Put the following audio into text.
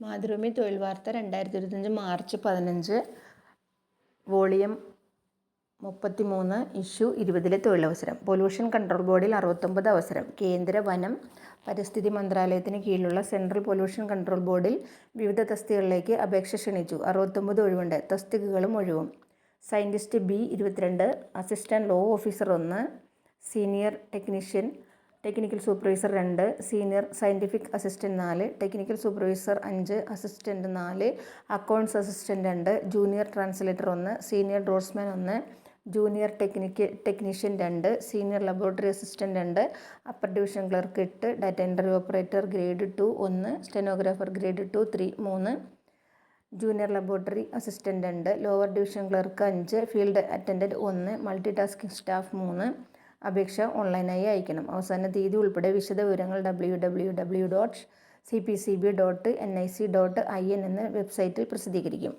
മാതൃഭൂമി തൊഴിൽ വാർത്ത 2025 March 15 volume 33 issue 20 തൊഴിലവസരം. പൊല്യൂഷൻ കൺട്രോൾ ബോർഡിൽ 69 അവസരം. കേന്ദ്ര വനം പരിസ്ഥിതി മന്ത്രാലയത്തിന് കീഴിലുള്ള സെൻട്രൽ പൊല്യൂഷൻ കൺട്രോൾ ബോർഡിൽ വിവിധ തസ്തികകളിലേക്ക് അപേക്ഷ ക്ഷണിച്ചു. 69 ഒഴിവുണ്ട്. തസ്തികകളും ഒഴിവും. Scientist B 22, assistant law officer 1, senior technician technical supervisor 2, senior scientific assistant 4, technical supervisor 5, assistant 4, accounts assistant 2, junior translator 1, senior draughtsman 1, junior technician 2, senior laboratory assistant 2, upper division clerk 8, data entry operator grade 2 1, stenographer grade 2 3, junior laboratory assistant 2, lower division clerk 5, field attendant 1, multi tasking staff 3. അപേക്ഷ ഓൺലൈനായി അയക്കണം. അവസാന തീയതി ഉൾപ്പെടെ വിശദ വിവരങ്ങൾ www.cpcb.nic.in എന്ന വെബ്സൈറ്റിൽ പ്രസിദ്ധീകരിക്കും.